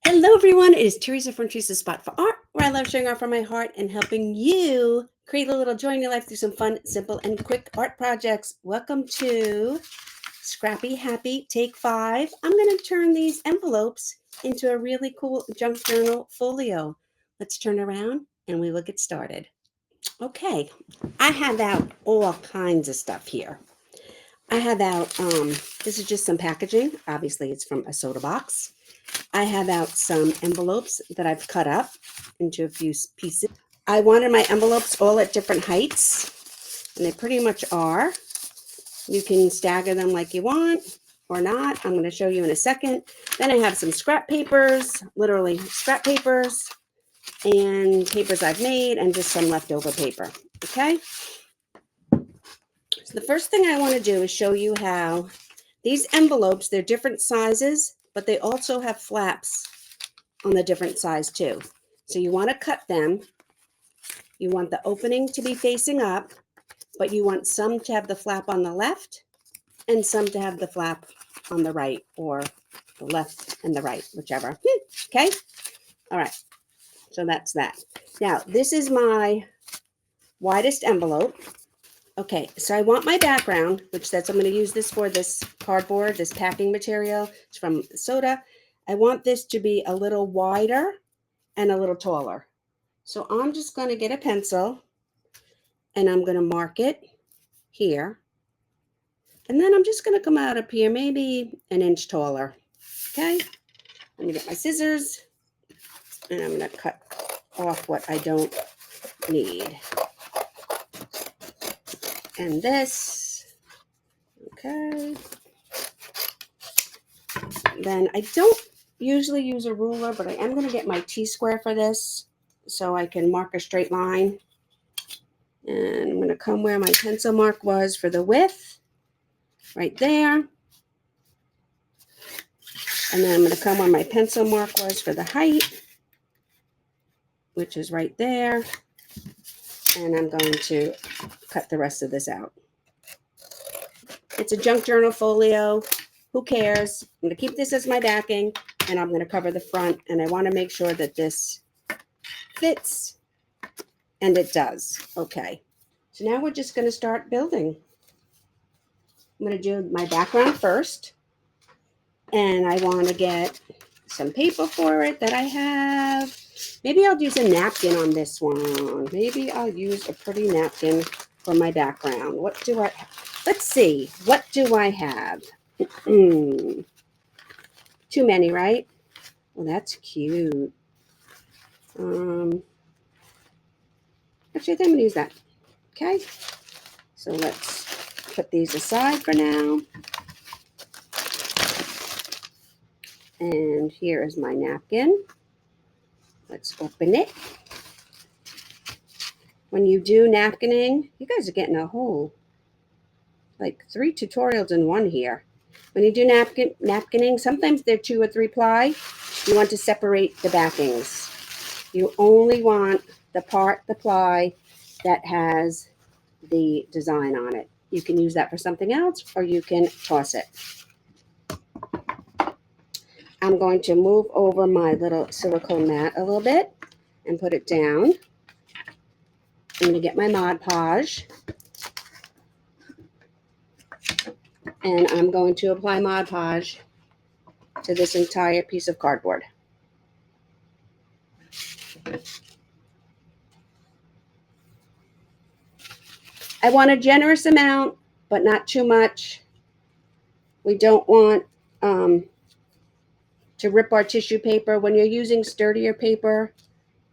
Hello everyone, it is Teresa from Teresa's Spot for Art, where I love showing art from my heart and helping you create a little joy in your life through some fun, simple, and quick art projects. Welcome to Scrappy Happy Take 5. I'm going to turn these envelopes into a really cool junk journal folio. Let's turn around and we will get started. Okay, I have out all kinds of stuff here. I have out, this is just some packaging. Obviously it's from a soda box. I have out some envelopes that I've cut up into a few pieces. I wanted my envelopes all at different heights, and they pretty much are. You can stagger them like you want or not. I'm going to show you in a second. Then I have some scrap papers, literally scrap papers, and papers I've made, and just some leftover paper. Okay? So the first thing I want to do is show you how these envelopes, they're different sizes, but they also have flaps on the different size too. So you want to cut them. You want the opening to be facing up, but you want some to have the flap on the left and some to have the flap on the right, or the left and the right, whichever. Okay? All right. So that's that. Now, this is my widest envelope. Okay, so I want my background, which I'm going to use this for this cardboard, this packing material. It's from soda. I want this to be a little wider and a little taller. So I'm just going to get a pencil and I'm going to mark it here. And then I'm just going to come out up here, maybe an inch taller. Okay. Let me get my scissors and I'm going to cut off what I don't need. And this. Okay. Then I don't usually use a ruler, but I am going to get my T-square for this so I can mark a straight line. And I'm going to come where my pencil mark was for the width, right there. And then I'm going to come where my pencil mark was for the height, which is right there. And I'm going to cut the rest of this out. It's a junk journal folio. Who cares? I'm going to keep this as my backing, and I'm going to cover the front. And I want to make sure that this fits, and it does. Okay. So now we're just going to start building. I'm going to do my background first. And I want to get some paper for it that I have. Maybe I'll use a napkin on this one. Maybe I'll use a pretty napkin for my background. What do I have? Let's see. What do I have? Too many, right? Well, that's cute. Actually, I think I'm going to use that. Okay. So let's put these aside for now. And here is my napkin. Let's open it. When you do napkining, you guys are getting a whole, like 3 tutorials in one here. When you do napkining, sometimes they're 2 or 3 ply. You want to separate the backings. You only want the ply that has the design on it. You can use that for something else, or you can toss it. I'm going to move over my little silicone mat a little bit and put it down. I'm going to get my Mod Podge. And I'm going to apply Mod Podge to this entire piece of cardboard. I want a generous amount, but not too much. We don't want to rip our tissue paper. When you're using sturdier paper,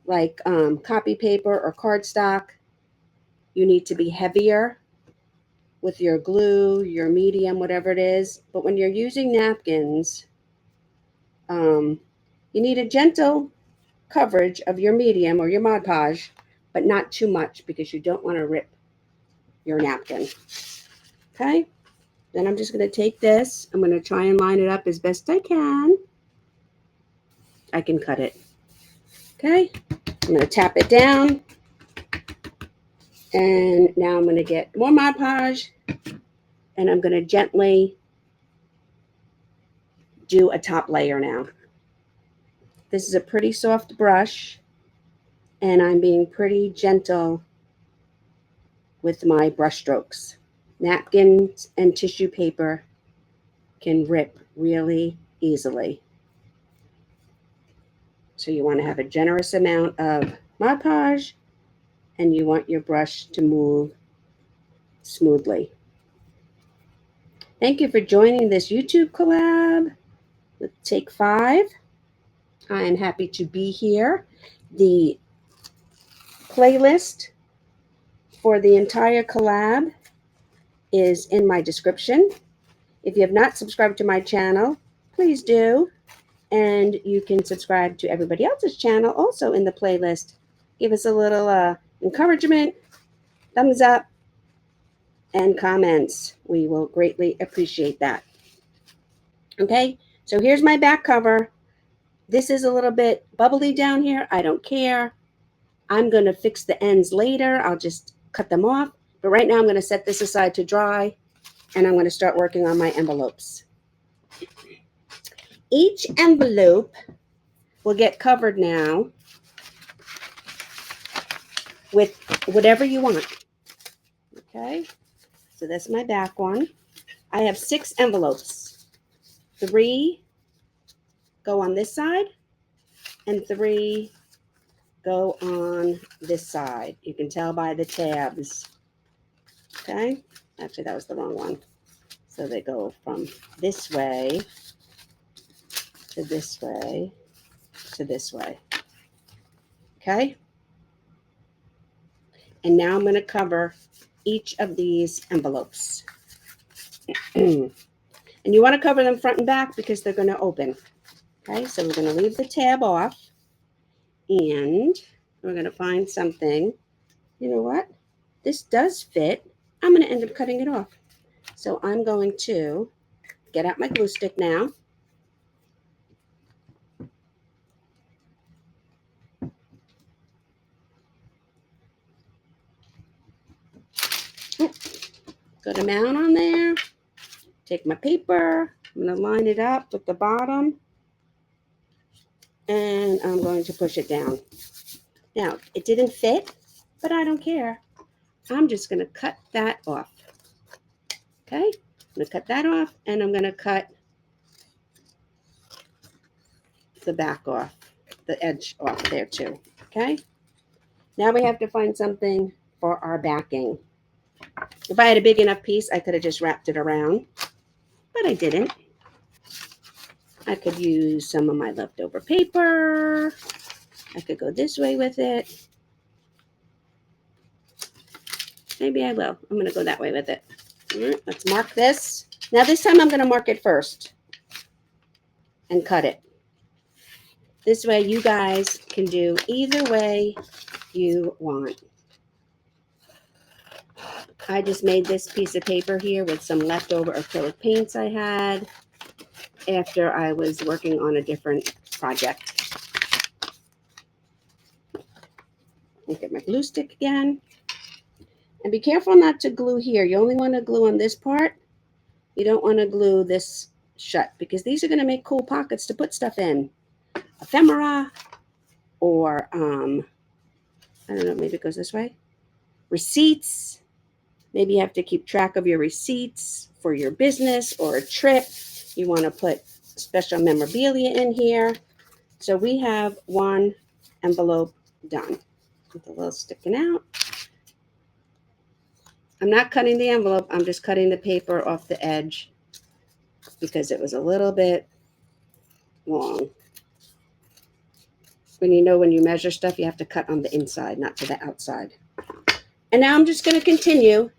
like copy paper or cardstock, you need to be heavier with your glue, your medium, whatever it is. But when you're using napkins, you need a gentle coverage of your medium or your Mod Podge, but not too much because you don't want to rip your napkin. Okay? Then I'm just going to take this. I'm going to try and line it up as best I can. I can cut it. Okay? I'm going to tap it down. And now I'm going to get more Mod Podge. And I'm going to gently do a top layer now. This is a pretty soft brush, and I'm being pretty gentle with my brush strokes. Napkins and tissue paper can rip really easily. So you want to have a generous amount of Mod Podge, and you want your brush to move smoothly. Thank you for joining this YouTube collab with Take 5. I am happy to be here. The playlist for the entire collab is in my description. If you have not subscribed to my channel, please do. And you can subscribe to everybody else's channel also in the playlist. Give us a little encouragement, thumbs up, and comments. We will greatly appreciate that. Okay, so here's my back cover. This is a little bit bubbly down here. I don't care. I'm going to fix the ends later. I'll just cut them off. But right now I'm going to set this aside to dry, and I'm going to start working on my envelopes. Each envelope will get covered now with whatever you want. Okay, so that's my back one. I have 6 envelopes. 3 go on this side, and 3 go on this side. You can tell by the tabs. Okay, actually that was the wrong one. So they go from this way to this way to this way. Okay, and now I'm going to cover each of these envelopes. And you want to cover them front and back because they're going to open. Okay, so we're going to leave the tab off, and we're going to find something. You know what? This does fit. I'm going to end up cutting it off. So I'm going to get out my glue stick now. Put a mount on there. Take my paper. I'm going to line it up with the bottom. And I'm going to push it down. Now, it didn't fit, but I don't care. I'm just going to cut that off. Okay? I'm going to cut that off, and I'm going to cut the back off, the edge off there too. Okay? Now we have to find something for our backing. If I had a big enough piece, I could have just wrapped it around, but I didn't. I could use some of my leftover paper. I could go this way with it. Maybe I will. I'm going to go that way with it. All right, let's mark this. Now this time I'm going to mark it first and cut it. This way you guys can do either way you want. I just made this piece of paper here with some leftover acrylic paints I had after I was working on a different project. Look at my glue stick again. And be careful not to glue here. You only want to glue on this part. You don't want to glue this shut because these are going to make cool pockets to put stuff in. Ephemera or, I don't know, maybe it goes this way. Receipts. Maybe you have to keep track of your receipts for your business or a trip. You want to put special memorabilia in here. So we have one envelope done with a little sticking out. I'm not cutting the envelope. I'm just cutting the paper off the edge because it was a little bit long. When you measure stuff, you have to cut on the inside, not to the outside. And now I'm just going to continue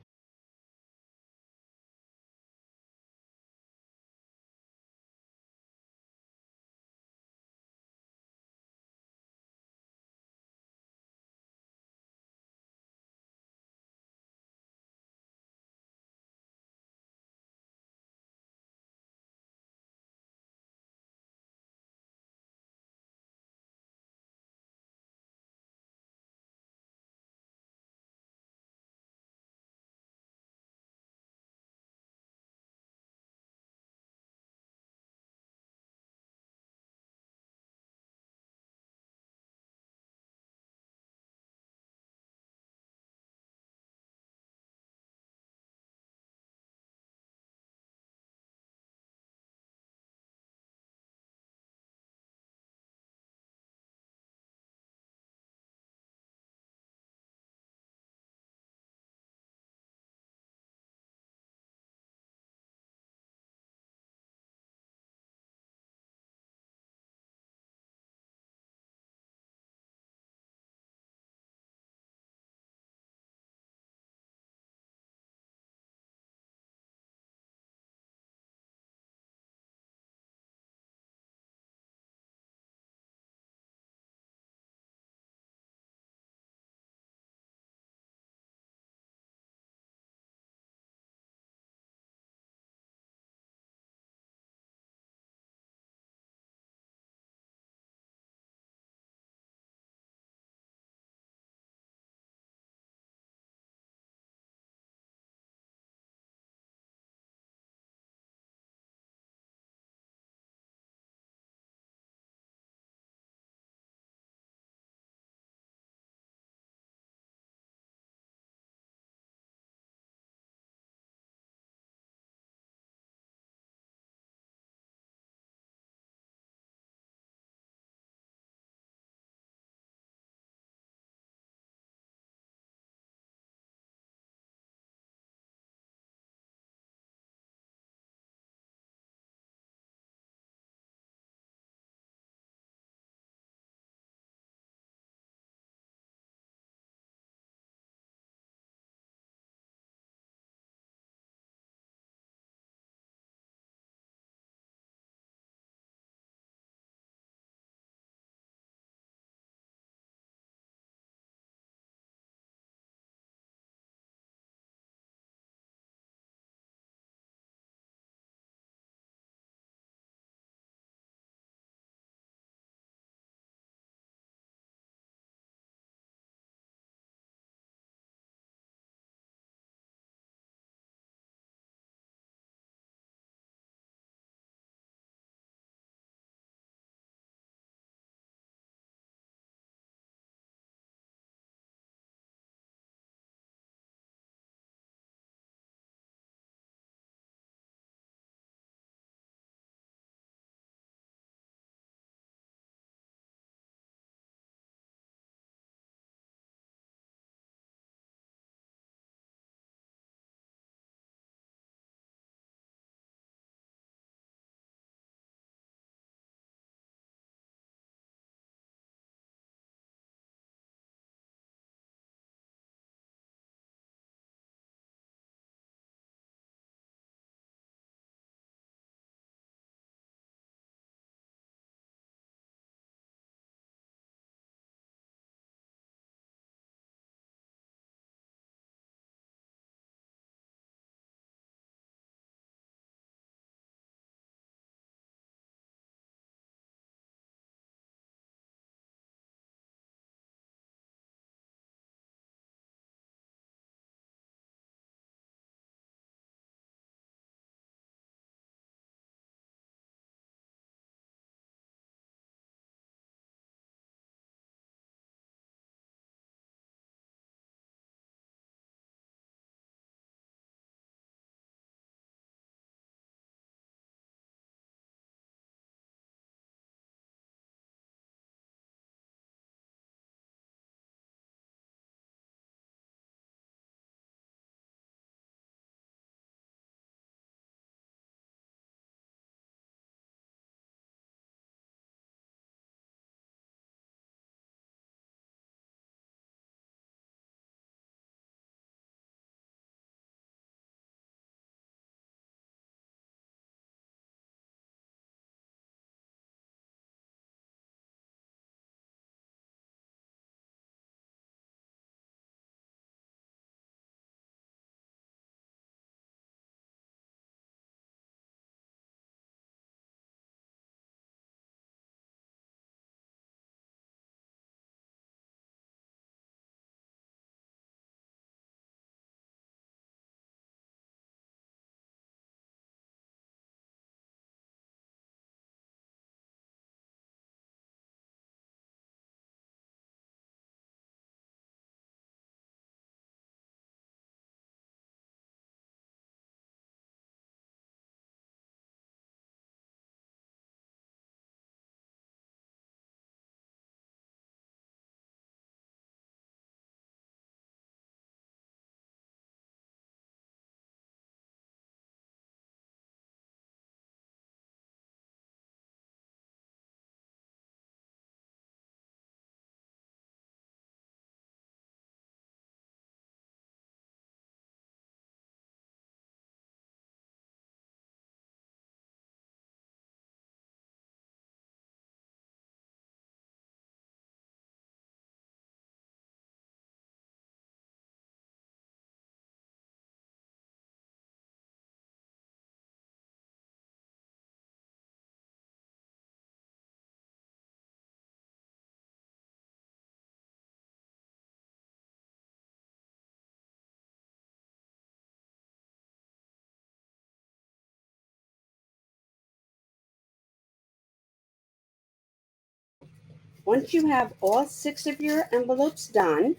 Once you have all 6 of your envelopes done,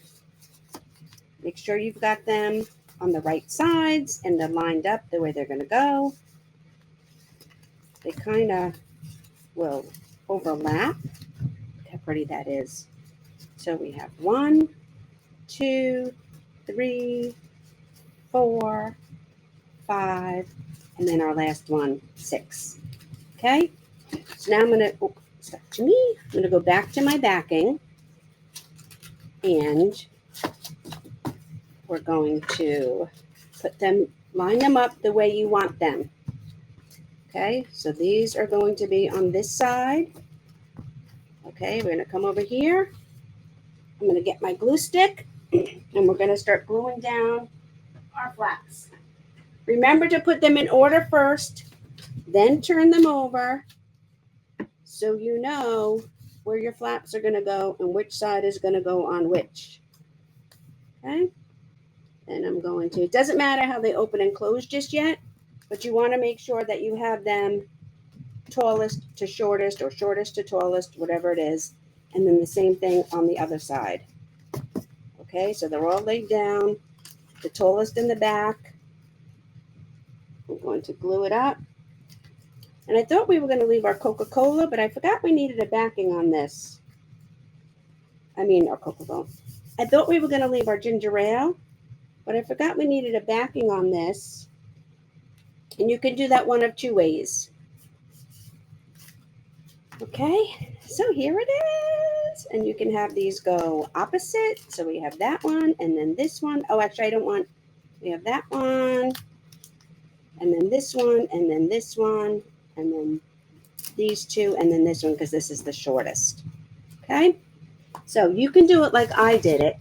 make sure you've got them on the right sides and they're lined up the way they're going to go. They kind of will overlap. Look how pretty that is. So we have 1, 2, 3, 4, 5, and then our last one, 6. Okay? So now I'm going to, it's back to me. I'm going to go back to my backing, and we're going to line them up the way you want them. Okay, so these are going to be on this side. Okay, we're going to come over here. I'm going to get my glue stick, and we're going to start gluing down our flaps. Remember to put them in order first, then turn them over so you know where your flaps are going to go and which side is going to go on which. Okay, and I'm going to, it doesn't matter how they open and close just yet, but you want to make sure that you have them tallest to shortest or shortest to tallest, whatever it is. And then the same thing on the other side. Okay, so they're all laid down, the tallest in the back. I'm going to glue it up. And I thought we were going to leave our Coca-Cola, but I forgot we needed a backing on this. Our Coca-Cola. I thought we were going to leave our ginger ale, but I forgot we needed a backing on this. And you can do that one of 2 ways. Okay, so here it is. And you can have these go opposite. So we have that one and then this one. Oh, actually, I don't want, we have that one and then this one and then this one and then these 2 and then this one because this is the shortest. Okay, so you can do it like I did it.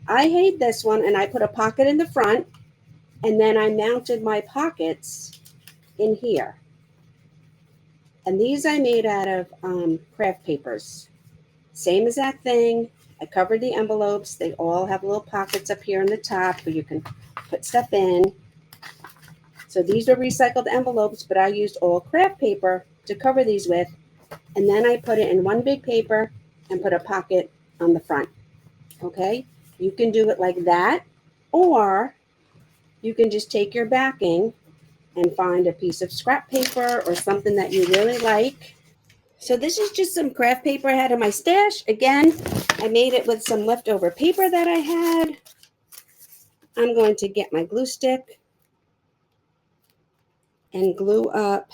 I hate this one and I put a pocket in the front and then I mounted my pockets in here. And these I made out of craft papers. Same exact thing. I covered the envelopes. They all have little pockets up here in the top where you can put stuff in. So these are recycled envelopes, but I used all craft paper to cover these with. And then I put it in one big paper and put a pocket on the front. Okay? You can do it like that, or you can just take your backing and find a piece of scrap paper or something that you really like. So this is just some craft paper I had in my stash. Again, I made it with some leftover paper that I had. I'm going to get my glue stick and glue up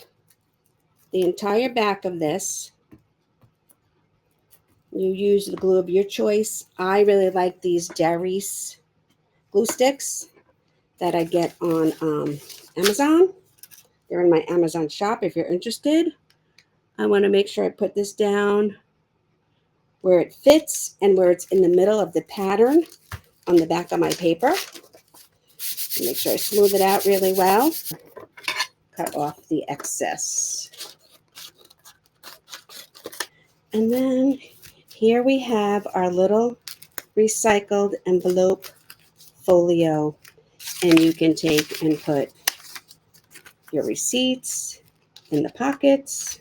the entire back of this. You use the glue of your choice. I really like these Darice glue sticks that I get on Amazon. They're in my Amazon shop if you're interested. I want to make sure I put this down where it fits and where it's in the middle of the pattern on the back of my paper. Make sure I smooth it out really well. Cut off the excess. And then here we have our little recycled envelope folio. And you can take and put your receipts in the pockets,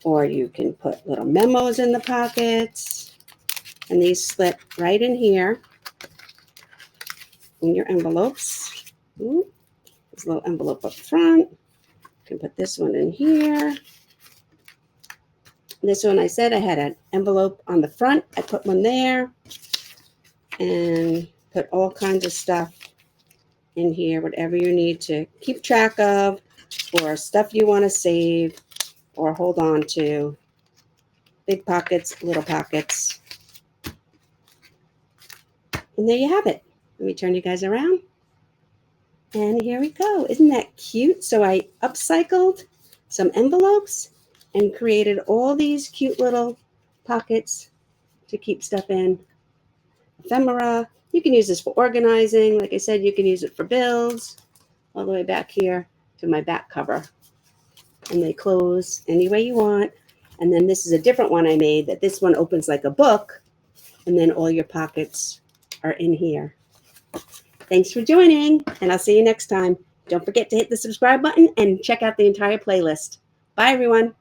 or you can put little memos in the pockets, and these slip right in here in your envelopes. Ooh, this little envelope up front. You can put this one in here. This one, I said I had an envelope on the front. I put one there and put all kinds of stuff in here, whatever you need to keep track of, or stuff you want to save or hold on to. Big pockets, little pockets. And there you have it. Let me turn you guys around. And here we go. Isn't that cute? So I upcycled some envelopes and created all these cute little pockets to keep stuff in. Ephemera. You can use this for organizing. Like I said, you can use it for bills. All the way back here to my back cover. And they close any way you want. And then this is a different one I made, that this one opens like a book. And then all your pockets are in here. Thanks for joining, and I'll see you next time. Don't forget to hit the subscribe button and check out the entire playlist. Bye, everyone.